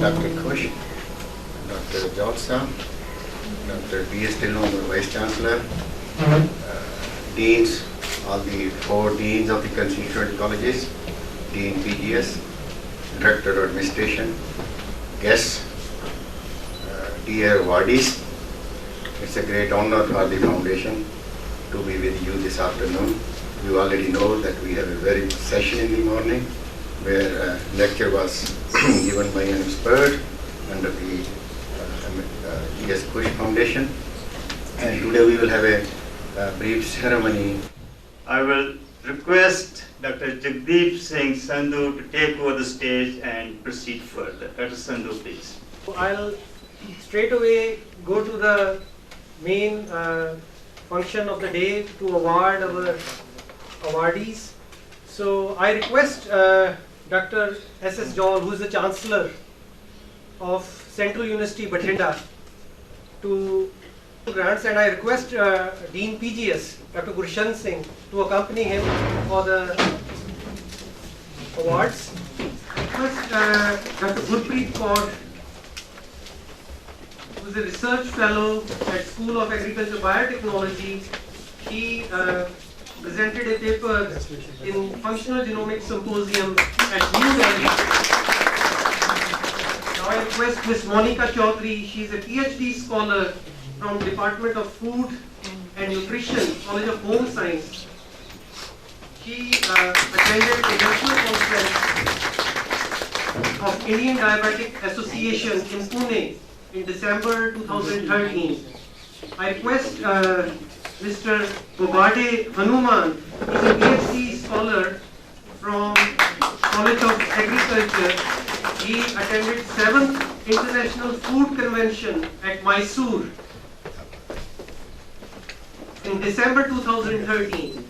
Dr. Khush, Dr. Johnson, Dr. B.S. Dillon, Vice Chancellor, Deans, all the 4 Deans of the constituent colleges, Dean PGS, Director of Administration, guests, dear Wadis. It's a great honor for the foundation to be with you this afternoon. You already know that we have a very session in the morning where lecture was given by an expert under the G.S. Khush Foundation. And today we will have a brief ceremony. I will request Dr. Jagdeep Singh Sandhu to take over the stage and proceed further. Dr. Sandhu, please. I'll straight away go to the main function of the day to award our awardees. So I request Dr. S.S. John, who is the Chancellor of Central University Bathinda, to grants, and I request Dean PGS, Dr. Gurshan Singh, to accompany him for the awards. First, Dr. Gurpreet Kaur, who is a research fellow at School of Agriculture Biotechnology. He presented a paper in Functional Genomics Symposium at New Delhi. Now I request Ms. Monica Chaudhary. She is a PhD scholar from Department of Food and Nutrition, College of Home Science. She attended a national conference of Indian Diabetic Association in Pune in December 2013. I request Mr. Bobade Hanuman, who is a PhD scholar from College of Agriculture. He attended 7th International Food Convention at Mysore in December 2013.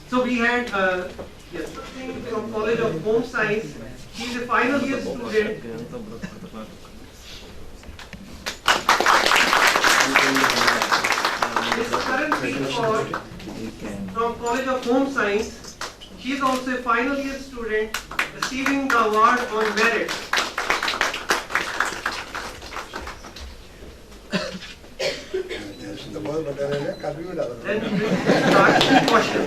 So we had yes, from College of Home Science. He is a final year student. Ms. Karanpreet Kaur from College of Home Science. She is also a final year student receiving the award on merit. Then Sakshi Kaushal.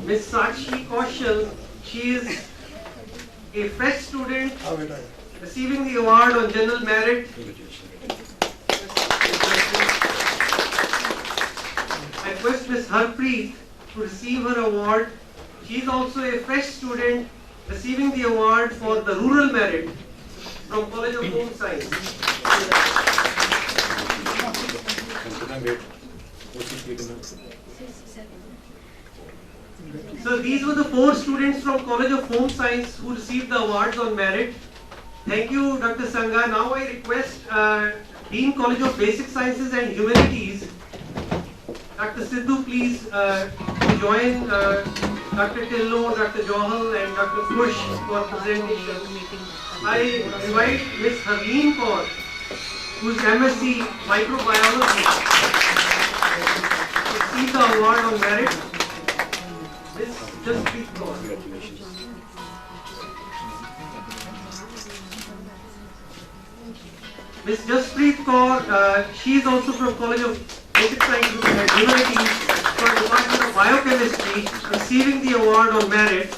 Ms. Sakshi Kaushal, she is a fresh student receiving the award on general merit. I request Ms. Harpreet to receive her award. She is also a fresh student receiving the award for the rural merit from College of Home Science. So these were the 4 students from College of Home Science who received the awards on merit. Thank you, Dr. Sangha. Now I request Dean College of Basic Sciences and Humanities, Dr. Sidhu, please to join Dr. Tillo, Dr. Johal and Dr. Khush for presentation. I invite Ms. Harleen Kaur, who is MSc Microbiology, to receive the award on merit. Ms. Jaspreet Kaur. Ms. Jaspreet Kaur, she is also from College of Basic Sciences and Humanities for Department of Biochemistry, receiving the award on merit.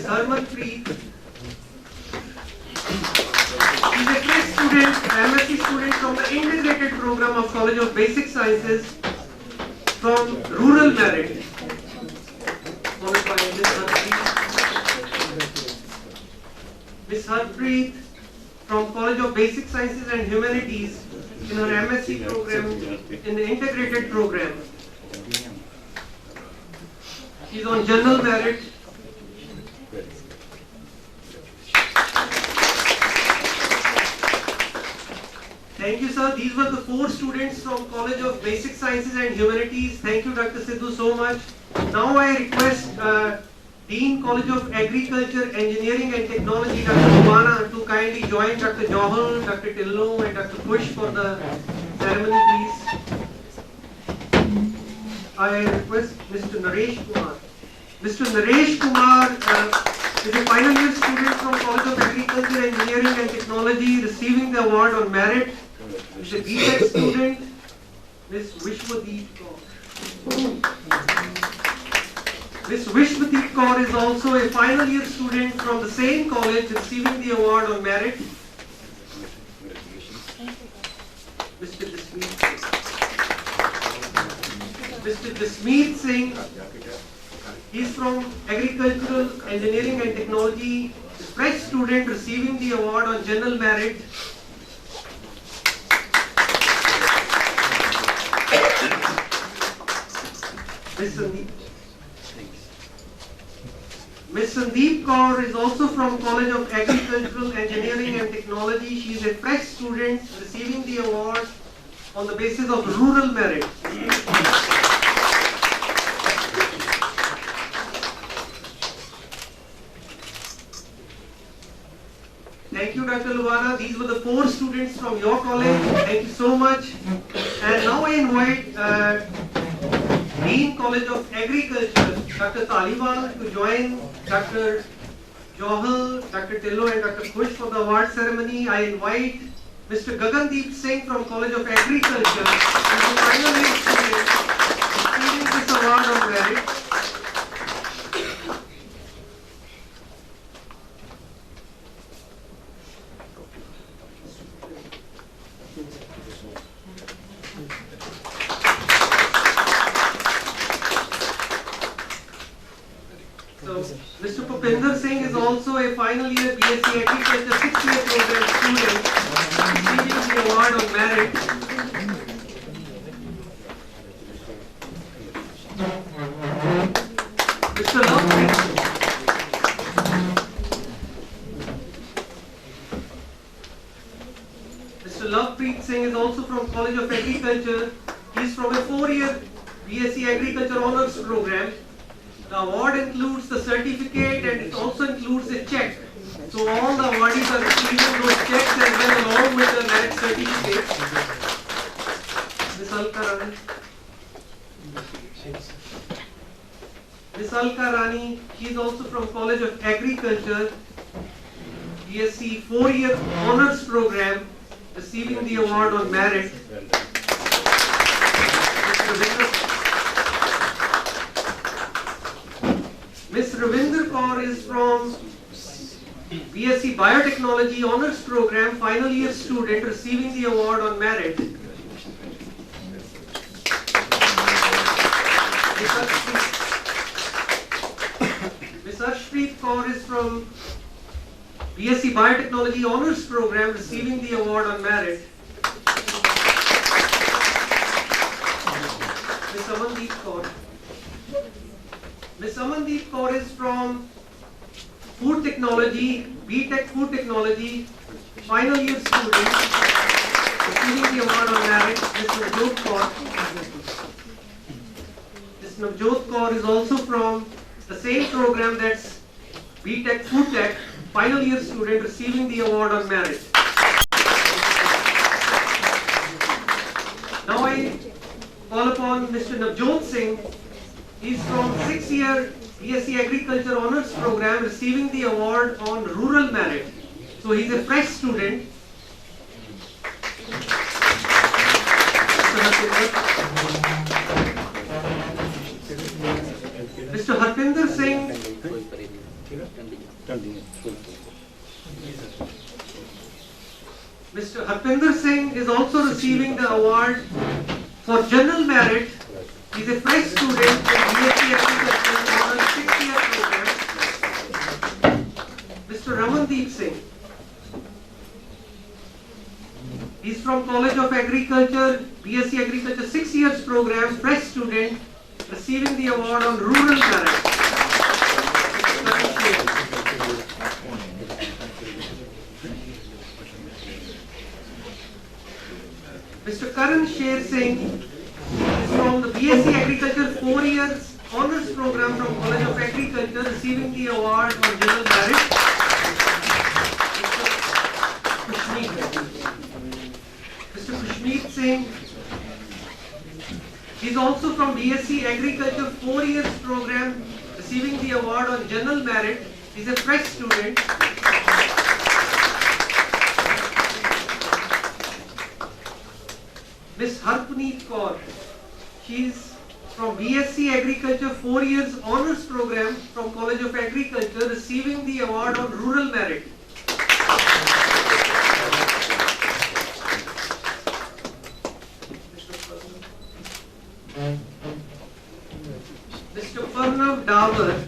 Harmanpreet, she is a fresh student, MSc student from the integrated program of College of Basic Sciences from rural merit. Followed by Ms. Harpreet. Ms. Harpreet from College of Basic Sciences and Humanities in her MSc program in the integrated program. She is on general merit. Thank you, sir. These were the 4 students from College of Basic Sciences and Humanities. Thank you, Dr. Sidhu, so much. Now I request Dean College of Agriculture, Engineering and Technology, Dr. Rubana, to kindly join Dr. Johal, Dr. Tillo and Dr. Khush for the ceremony, please. I request Mr. Naresh Kumar. Mr. Naresh Kumar is a final year student from College of Agriculture, Engineering and Technology, receiving the award on merit. He's a B.Tech student. Miss Vishwadeep Kaur. Miss Vishwadeep Kaur is also a final year student from the same college, receiving the award on merit. Mr. Jasmeet Singh. Mr. Jasmeet Singh, he is from Agricultural Engineering and Technology, a fresh student receiving the award on general merit. Miss Sandeep Kaur is also from College of Agricultural Engineering and Technology. She is a fresh student receiving the award on the basis of rural merit. Thank you, Dr. Luana. These were the 4 students from your college. Thank you so much. And now I invite Dean College of Agriculture, Dr. Taliwal, to join Dr. Johal, Dr. Tillo and Dr. Khush for the award ceremony. I invite Mr. Gagandeep Singh from College of Agriculture, who is a final year student receiving this award on merit. So, Mr. Pupinder Singh is also a final year BSc Agriculture 6-year program student receiving the award on merit. Mr. Lovepreet. Mr. Lovepreet Singh is also from College of Agriculture. He is from a 4-year BSc Agriculture Honours program. The award includes the certificate and it also includes a check. So all the awardees are receiving those checks as well along with the merit certificate. Ms. Alka Rani. Ms. Alka Rani, she is also from College of Agriculture, BSc 4-year Honours program, receiving the award on merit. Ms. Ravinder Kaur is from BSc Biotechnology Honours Program, final year student receiving the award on merit. Ms. Arshpreet Kaur is from BSc Biotechnology Honours Program receiving the award on merit. Ms. Amandeep Kaur. Ms. Amandeep Kaur is from Food Technology, B.Tech Food Technology, final year student, receiving the award on merit. Ms. Navjot Kaur. Ms. Navjot Kaur is also from the same program, that's B.Tech Food Tech, final year student, receiving the award on merit. Now I call upon Mr. Navjot Singh. He is from 6-year BSc Agriculture Honours Program, receiving the award on rural merit. So he is a fresh student. Mr. Harpinder Singh. Mr. Harpinder Singh is also receiving the award for general merit. He is a fresh student in BSc Agriculture on a 6-year program. Mr. Ramandeep Singh. He is from College of Agriculture, BSc Agriculture 6 years program, fresh student, receiving the award on rural merit. Mr. Karan Sher Singh is from the BSc Agriculture 4 years honors program from College of Agriculture, receiving the award on general merit. Mr. Khushmeet Singh is also from BSc Agriculture 4 years program, receiving the award on general merit. He is a fresh student. Miss Harpuneet Kaur, she is from BSc Agriculture 4 years honors program from College of Agriculture, receiving the award on rural merit. Mr. Pranav Davar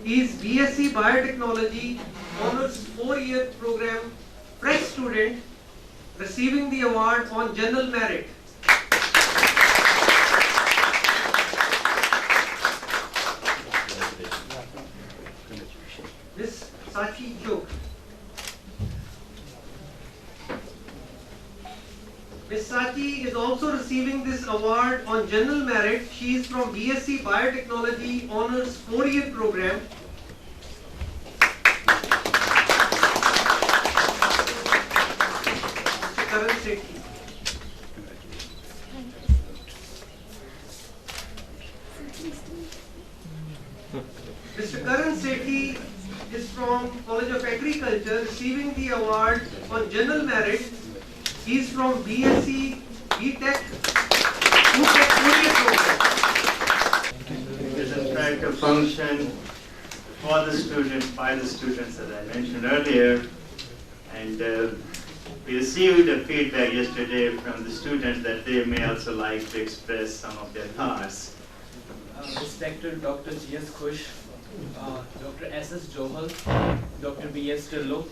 is BSc Biotechnology honors 4-year program, fresh student, receiving the award on general merit. Miss Sachi Chok. Miss Sachi is also receiving this award on general merit. She is from BSc Biotechnology honors 4-year program. Karan Sethi. Mr. Karan Sethi is from College of Agriculture, receiving the award on general merit. He is from BSc BTech 4-year program. It is in fact a function for the students, by the students, as I mentioned earlier, and we received a feedback yesterday from the students that they may also like to express some of their thoughts. Respected Dr. G.S. Khush, Dr. S.S. Johal, Dr. B.S. Tillo,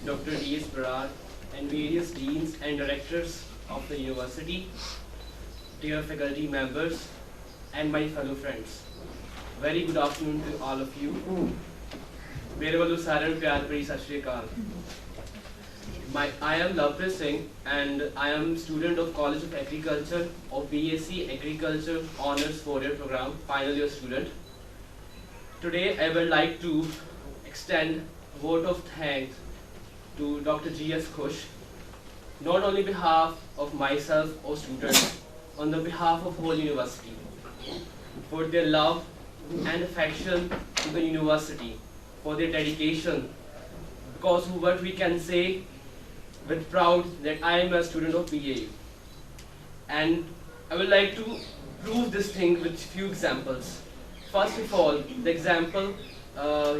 Dr. D.S. Barar, and various deans and directors of the university, dear faculty members, and my fellow friends. Very good afternoon to all of you. Mere vallo sareyan nu pyar bari sat shri akal. I am Lovepreet Singh and I am student of College of Agriculture of BSc Agriculture Honours 4-year program, final year student. Today I would like to extend a vote of thanks to Dr. G.S. Khush, not only behalf of myself or students, on the behalf of whole university, for their love and affection to the university, for their dedication, because what we can say with proud that I am a student of BAU. And I would like to prove this thing with few examples. First of all, the example,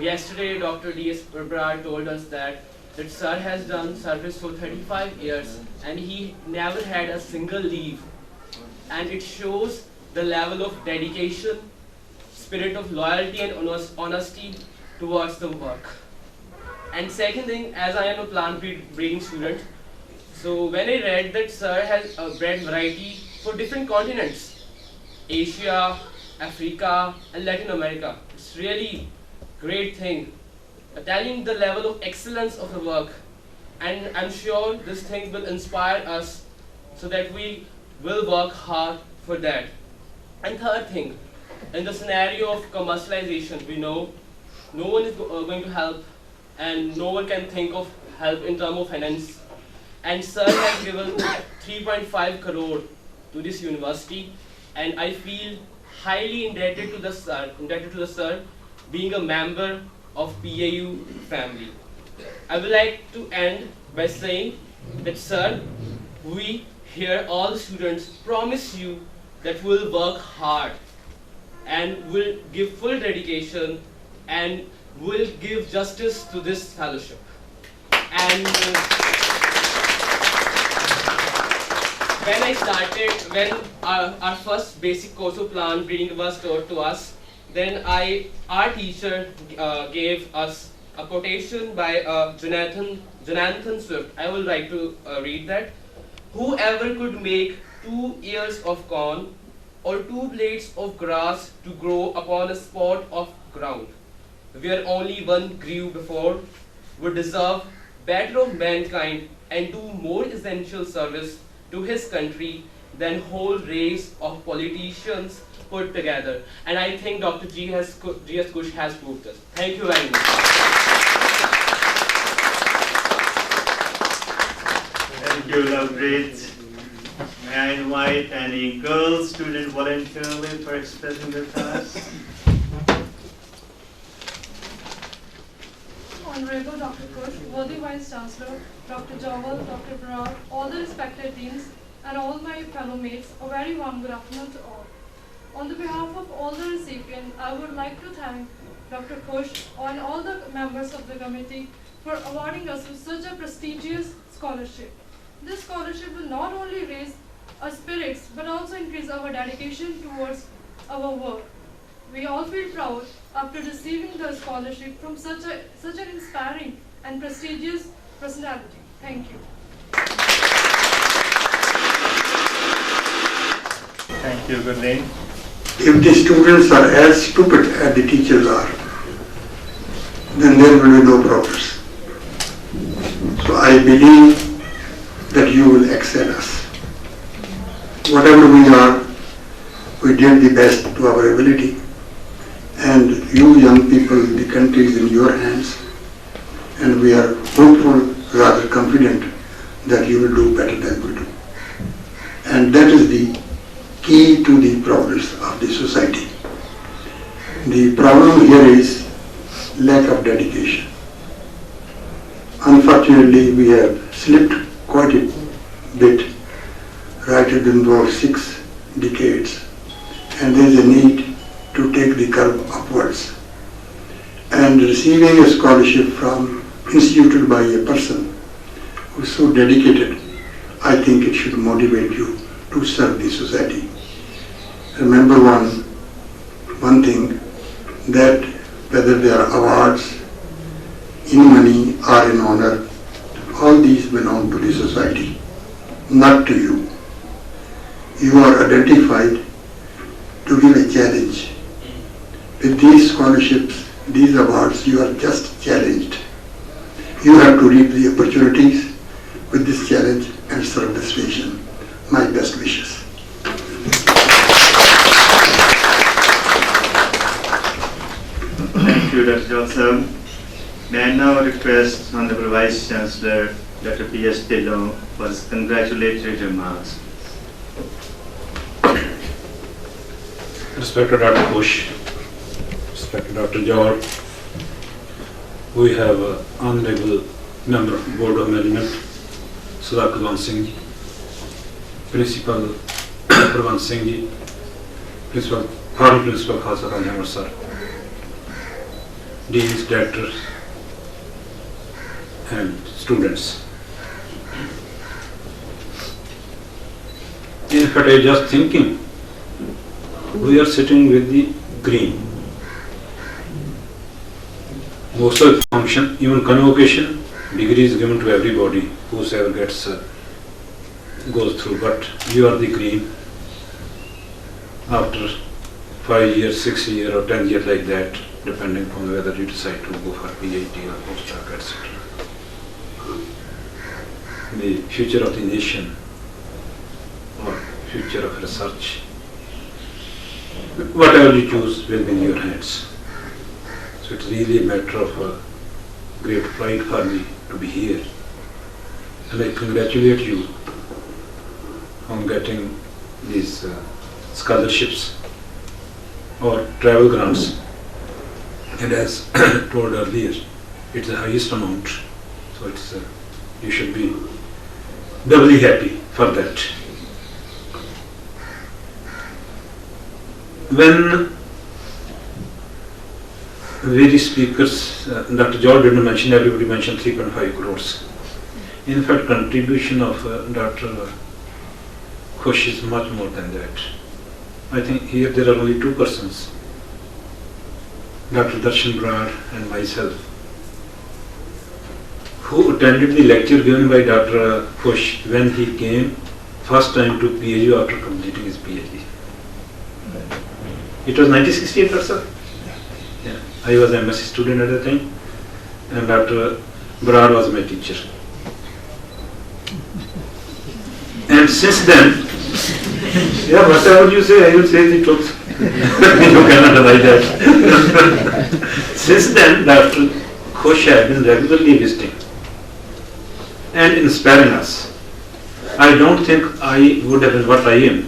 yesterday Dr. D.S. Barar told us that sir has done service for 35 years and he never had a single leave. And it shows the level of dedication, spirit of loyalty and honesty towards the work. And second thing, as I am a plant breeding student, so when I read that sir has bred variety for different continents, Asia, Africa and Latin America, it's really great thing, telling the level of excellence of the work, and I'm sure this thing will inspire us so that we will work hard for that. And third thing, in the scenario of commercialization, we know no one is going to help and no one can think of help in terms of finance. And sir has given 3.5 crore to this university, and I feel highly indebted to the sir, being a member of PAU family. I would like to end by saying that sir, we here all the students promise you that we'll work hard and will give full dedication and will give justice to this fellowship. And when our first basic course of plant breeding was taught to us, then our teacher gave us a quotation by Jonathan Swift. I would like to read that. Whoever could make 2 ears of corn or 2 blades of grass to grow upon a spot of ground where only one grew before would deserve better of mankind and do more essential service to his country than whole race of politicians put together. And I think Dr. G.S. Khush has proved this. Thank you very much. Thank you, Lovepreet. May I invite any girl student voluntarily for expressing their thoughts? Honorable Dr. Khush, worthy Vice Chancellor, Dr. Jawal, Dr. Brar, all the respected deans, and all my fellow mates, a very warm good afternoon to all. On the behalf of all the recipients, I would like to thank Dr. Khush and all the members of the committee for awarding us with such a prestigious scholarship. This scholarship will not only raise our spirits, but also increase our dedication towards our work. We all feel proud after receiving the scholarship from such an inspiring and prestigious personality. Thank you. Thank you, Gurleen. If the students are as stupid as the teachers are, then there will be no progress. So I believe that you will excel us. Whatever we are, we did the best to our ability. And you young people, the country is in your hands. And we are hopeful, rather confident, that you will do better than we do. And that is the key to the progress of the society. The problem here is lack of dedication. Unfortunately, we have slipped quite a bit right at about 6 decades, and there is a need to take the curve upwards. And receiving a scholarship instituted by a person who is so dedicated, I think it should motivate you to serve the society. Remember one thing, that whether they are awards in money or in honor, all these belong to the society, not to you. You are identified to give a challenge. With these scholarships, these awards, you are just challenged. You have to reap the opportunities with this challenge and serve this nation. My best wishes. Thank you, Dr. Joseph. May I now request Honorable Vice Chancellor, Dr. P.S. Dillon, for his congratulatory remarks. Respected Dr. Khush, respected Dr. George, we have Honorable Member of Board of Management, Sudhakar Kulan Singh ji, Principal Pravan Singh ji, Former Principal Khalsa College Amritsar, Deans, Directors, and students. In fact, I was just thinking, we are sitting with the green. Most of the function, even convocation, degree is given to everybody, whosoever goes through, but you are the green. After 5 years, 6 years or 10 years like that, depending on whether you decide to go for PhD or postdoc, etc. The future of the nation or future of research, whatever you choose will be in your hands. So it's really a matter of great pride for me to be here. And I congratulate you on getting these scholarships or travel grants. And as told earlier, it's the highest amount. So it's you should be doubly happy for that. When various speakers, Dr. George didn't mention, everybody mentioned 3.5 crores. In fact, contribution of Dr. Khush is much more than that. I think here there are only 2 persons, Dr. Darshan Brar and myself, who attended the lecture given by Dr. Khush when he came first time to PhD after completing his PhD. It was 1968 or so. Yeah. I was an MSc student at the time, and Dr. Brar was my teacher. And since then, yeah, whatever you say, I will say the truth. You cannot deny that. Since then, Dr. Khush has been regularly visiting and inspiring us. I don't think I would have been what I am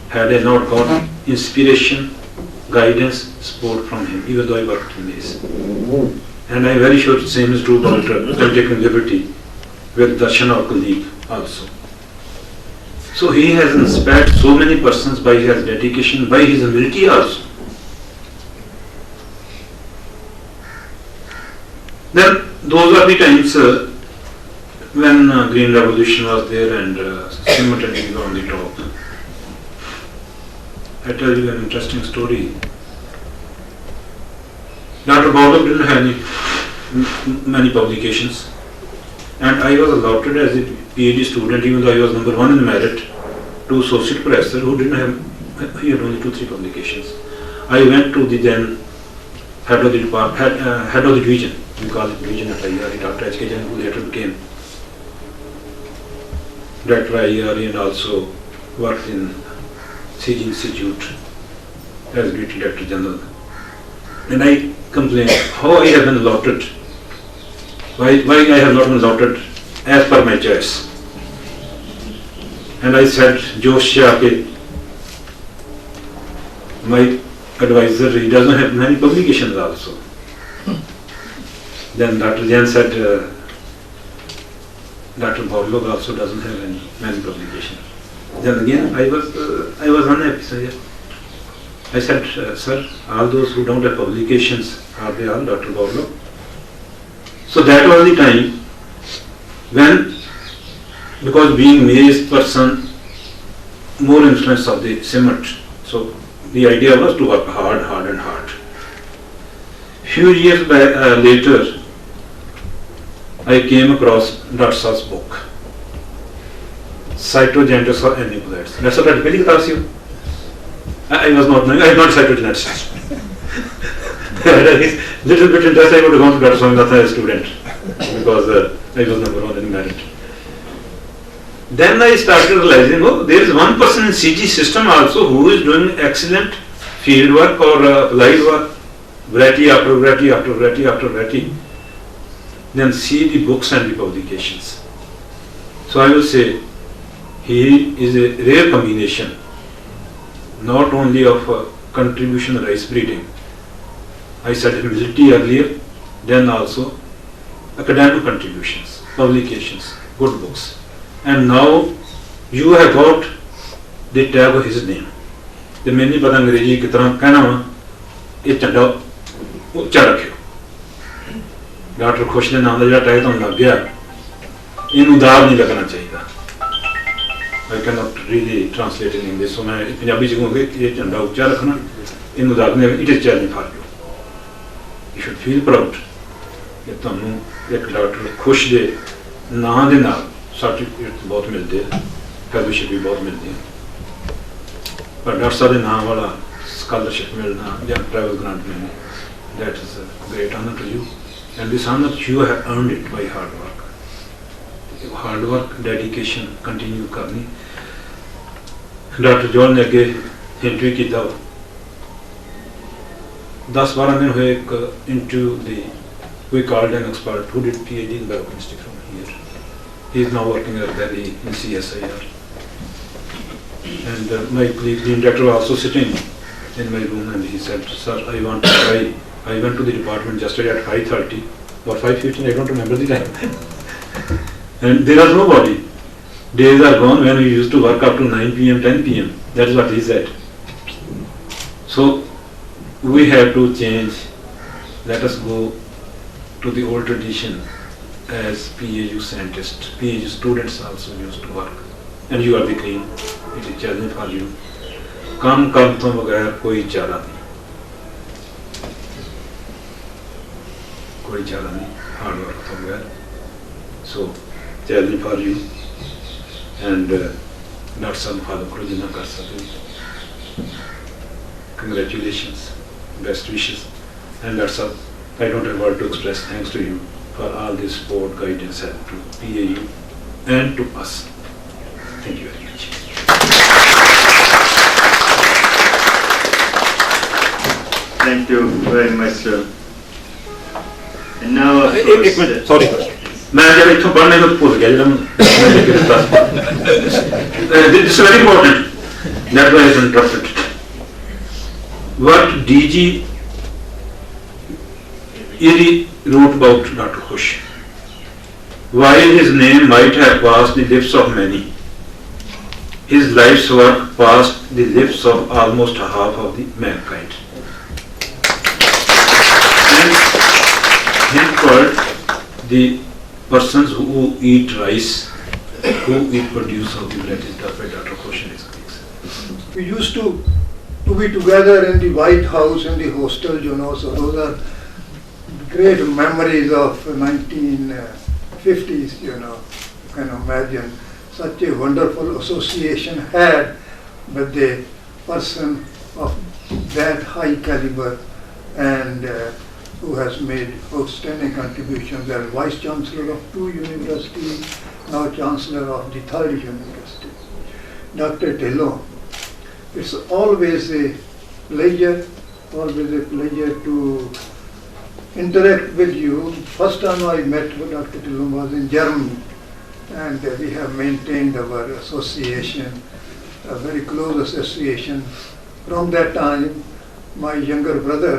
had I not got inspiration, guidance, support from him, even though I worked in this. And I'm very sure the same is true about taking liberty with Darshan, our colleague, also. So he has inspired so many persons by his dedication, by his humility also. Then those are the times when Green Revolution was there and cement and we were on the top. I tell you an interesting story. Dr. Bowler didn't have many publications, and I was allotted as a PhD student, even though I was number 1 in merit, to associate professor who didn't have, he had only 2-3 publications. I went to the then head of the department, head of the division, we call it division at IRE, Dr. H.K. Jain, who later became Director IRE and also worked in CG Institute as Deputy Director General. And I complained how I have been allotted, why I have not been allotted as per my choice. And I said, Josh Shah, my advisor, he doesn't have many publications also. Then Dr. Jain said, Dr. Borlog also doesn't have many publications. Then again, I was unhappy. So yeah. I said, sir, all those who don't have publications, are they all Dr. Borlog? So that was the time when, because being May's person, more influence of the cement, so the idea was to work hard and hard. Few years later, I came across Dr. Sah's book, Cytogenetics for Aneuploids. That's what I really thought you. I was not knowing, I am not cytogeneticist. Little bit interest, I would have gone to Dr. Swaminathan as a student because I was number 1 in merit. Then I started realizing, oh, there is one person in CG system also who is doing excellent field work or applied work, variety after variety after variety after variety. Then see the books and the publications. So I will say, he is a rare combination, not only of contribution rice breeding. I said humility earlier, then also academic contributions, publications, good books. And now you have got the tag of his name. The मैंने पता अंग्रेजी की तरह कहना वा ये झंडा ऊंचा रखियो डॉक्टर खुश ने नाम का जो टैग तुहानू लग गया इनू दाग नहीं लगना चाहिए I cannot really translate in English, so मैं पंजाबी च कहूँगा कि ये झंडा ऊंचा रखना इनू दाग नहीं it is challenge for you. You should feel proud कि तुहानू एक डॉक्टर खुश दे नाम दे नाल सर्टिफिकेट बहुत मिलते हैं, फेलोशिप भी बहुत मिलती है, पर डॉक्टर साहब के नाम वाला स्कॉलरशिप मिलना या ट्रैवल ग्रांट मिलना, that is a great honor to you, and this honor you have earned it by hard work. Hard work, dedication, continue करनी. डॉक्टर जॉल ने अगे इंटरव्यू किया, 10-12 दिन हुए एक interview the, we called an expert who did PhD in biochemistry from here. He is now working at Delhi in CSIR. And my colleague, the director, was also sitting in my room and he said, sir, I want to try. I went to the department yesterday at 5:30 or 5:15, I don't remember the time. And there was nobody. Days are gone when we used to work up to 9 p.m., 10 p.m. That is what he said. So we have to change. Let us go to the old tradition as PAU scientists. PAU students also used to work. And you are the queen. It is challenge for you. काम काम तो बगैर कोई चारा नहीं. कोई चारा नहीं. Hard work तो बगैर. So challenge for you. And not some follow करो जितना कर सके. Congratulations. Best wishes. And that's all. I don't have word to express thanks to you for all this support, guidance, help to PAU and to us. Thank you very much. Thank you very much, sir. And now, of ਇੱਕ course, minute sorry ਮੈਂ ਜਦ ਇੱਥੋਂ ਪੜ੍ਹਨੇ ਤੋਂ ਭੁੱਲ ਗਿਆ ਜਿਹੜਾ this very important that was interrupted. What DG Iri wrote about Dr. Khush, while his name might have passed the lips of many, his life's work passed the lips of almost half of the mankind. And he called the persons who eat rice, who eat produce of the bread, is by Dr. Khush and his colleagues. We used to be together in the White House, in the hostel, so those are great memories of 1950s, you can imagine such a wonderful association had with the person of that high caliber and who has made outstanding contributions as Vice Chancellor of 2 universities, now Chancellor of the 3rd university. Dr. Dillon, it's always a pleasure to interact with you. First time I met Dr. Dillon was in Germany, and we have maintained our association, a very close association. From that time, my younger brother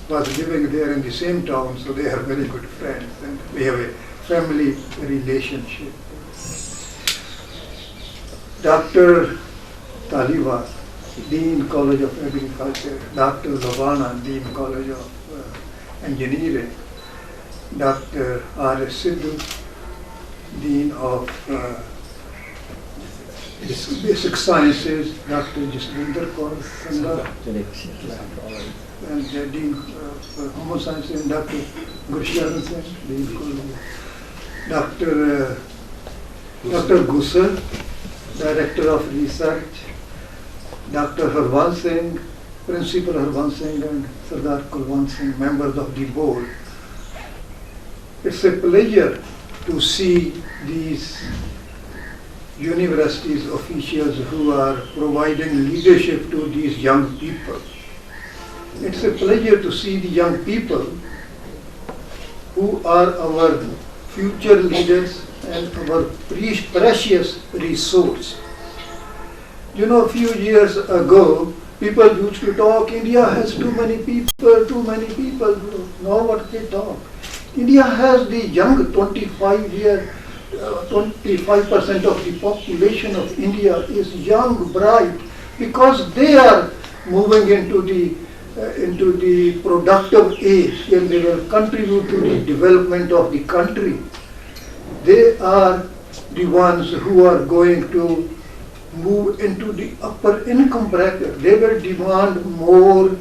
was living there in the same town, so they are very good friends, and we have a family relationship. Dr. Taliwa, Dean College of Agriculture, Dr. Lavana, Dean College of Engineering, Dr. R.S. Sidhu, Dean of Basic Sciences, Dr. Jaswinder Kaur Sangha, and Dean of Homo Sciences, and Dr. Gursharan Singh, Dean College, Dr. Gusar, Director of Research, Dr. Harwan Singh, Principal Harwan Singh, and Sardar Kulwant Singh, members of the board. It's a pleasure to see these universities officials who are providing leadership to these young people. It's a pleasure to see the young people who are our future leaders and our precious resource. A few years ago, people used to talk, India has too many people. Now what they talk? India has the young 25% of the population of India is young, bright, because they are moving into the productive age, and they will contribute to the development of the country. They are the ones who are going to move into the upper income bracket. They will demand more,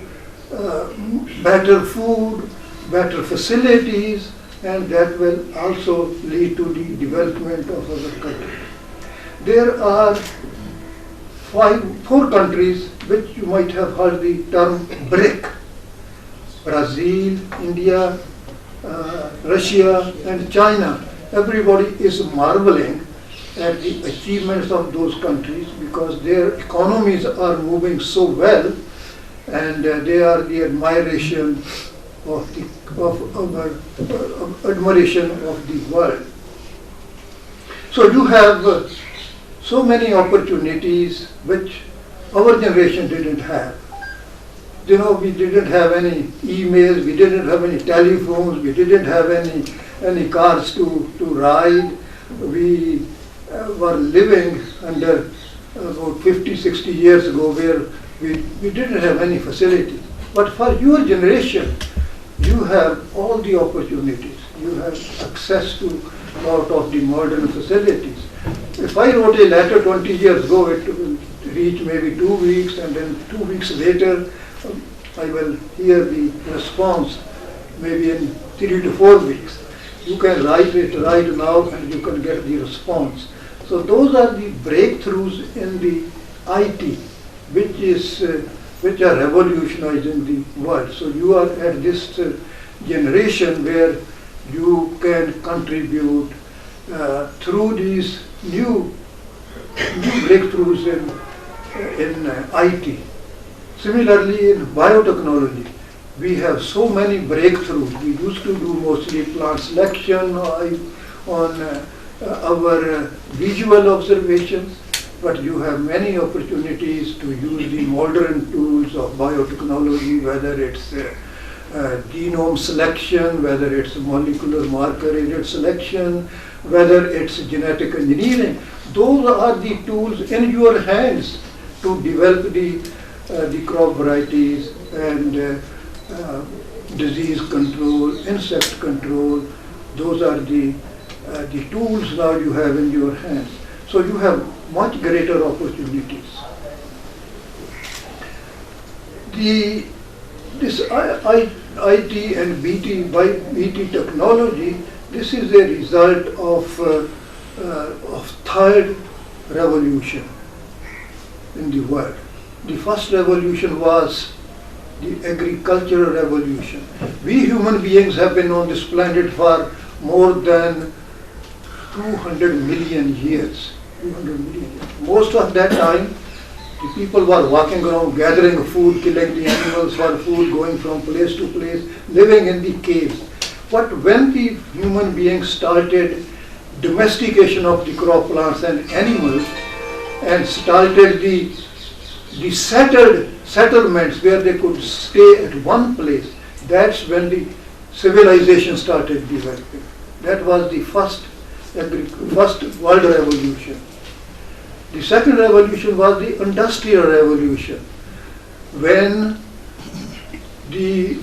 better food, better facilities, and that will also lead to the development of our country. There are 4 countries which you might have heard the term BRIC: Brazil, India, Russia, and China. Everybody is marveling at the achievements of those countries because their economies are moving so well, and they are the admiration of the world. So you have so many opportunities which our generation didn't have. We didn't have any emails, we didn't have any telephones, we didn't have any cars to ride. We were living under about 50-60 years ago where we didn't have any facilities. But for your generation, you have all the opportunities. You have access to a lot of the modern facilities. If I wrote a letter 20 years ago, it will reach maybe 2 weeks, and then 2 weeks later, I will hear the response maybe in 3 to 4 weeks. You can write it right now and you can get the response. So those are the breakthroughs in the IT, which are revolutionizing the world. So you are at this generation where you can contribute through these new breakthroughs in IT. Similarly, in biotechnology, we have so many breakthroughs. We used to do mostly plant selection on our visual observations, but you have many opportunities to use the modern tools of biotechnology, whether it's genome selection, whether it's molecular marker area selection, whether it's genetic engineering. Those are the tools in your hands to develop the crop varieties and disease control, insect control. Those are the tools now you have in your hands. So you have much greater opportunities. This IT and BT technology, this is a result of third revolution in the world. The first revolution was the agricultural revolution. We human beings have been on this planet for more than 200 million years. 200 million years. Most of that time, the people were walking around, gathering food, killing the animals for food, going from place to place, living in the caves. But when the human beings started domestication of the crop plants and animals and started the settled settlements where they could stay at one place, that's when the civilization started developing. That was the first world revolution. The second revolution was the industrial revolution, when the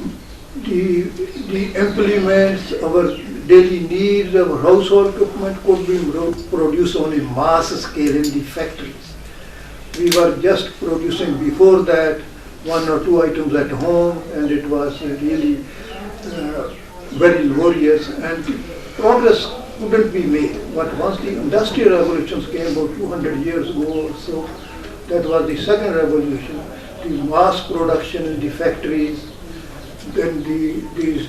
implements, our daily needs, our household equipment could be produced on a mass scale in the factories. We were just producing before that 1 or 2 items at home, and it was really very laborious, and progress couldn't be made. But once the industrial revolutions came about 200 years ago or so, that was the second revolution. The mass production in the factories, then these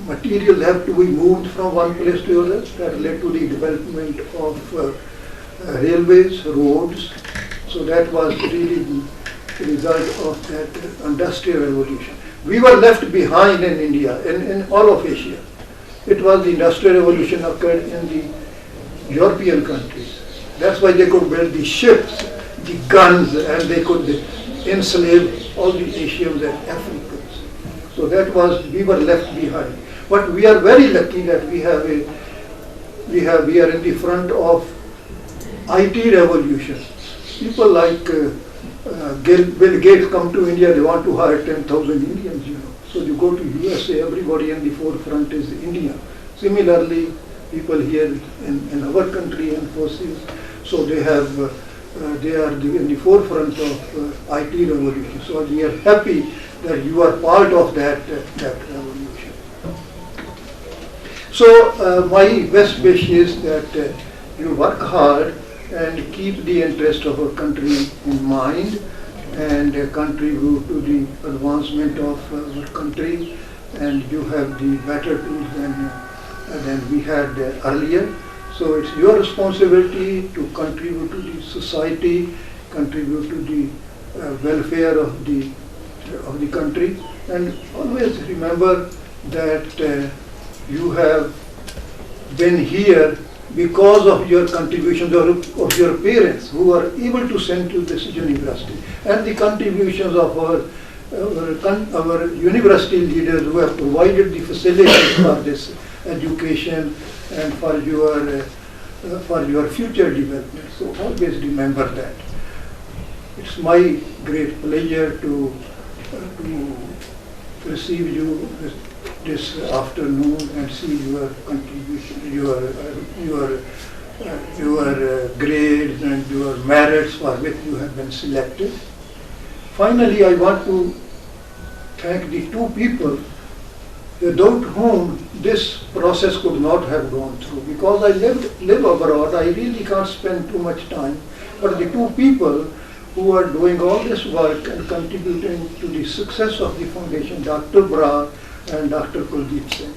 materials have to be moved from one place to another. That led to the development of railways, roads. So that was really the result of that industrial revolution. We were left behind in India, in all of Asia. It was the industrial revolution occurred in the European countries. That's why they could build the ships, the guns, and they could enslave all the Asians and Africans. So that was, we were left behind. But we are very lucky that we are in the front of IT revolution. People like Bill Gates come to India, they want to hire 10,000 Indians, So you go to USA, everybody in the forefront is India. Similarly, people here in our country, Infosys, so they are in the forefront of IT revolution. So we are happy that you are part of that revolution. So my best wish is that you work hard and keep the interest of our country in mind and contribute to the advancement of our country, and you have the better tools than we had earlier. So it's your responsibility to contribute to the society, contribute to the welfare of the country, and always remember that you have been here because of your contributions of your parents who are able to send to this university, and the contributions of our university leaders who have provided the facilities for this education and for your future development. So always remember that. It's my great pleasure to receive you this afternoon and see your contribution, your grades and your merits for which you have been selected. Finally, I want to thank the two people without whom this process could not have gone through. Because I live abroad, I really can't spend too much time. But the two people who are doing all this work and contributing to the success of the foundation, Dr. Brar and Dr. Kuldeep Singh.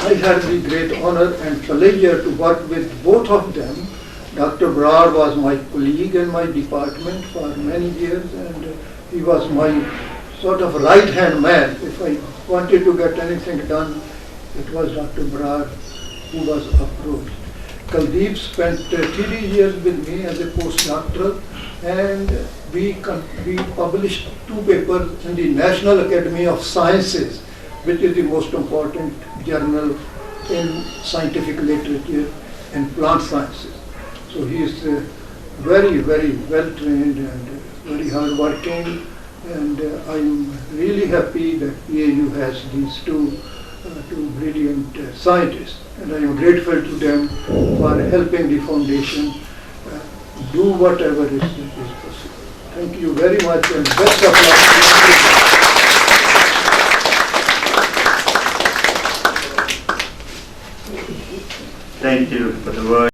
I had the great honor and pleasure to work with both of them, Dr. Brar was my colleague in my department for many years, and he was my sort of right-hand man. If I wanted to get anything done, it was Dr. Brar who was approached. Kuldeep spent 3 years with me as a postdoctoral, and we published 2 papers in the National Academy of Sciences, which is the most important journal in scientific literature and plant sciences. So he is very, very well trained and very hard working, and I am really happy that PAU has these two brilliant scientists, and I am grateful to them for helping the foundation do whatever is possible. Thank you very much, and best of luck. Thank you for the word.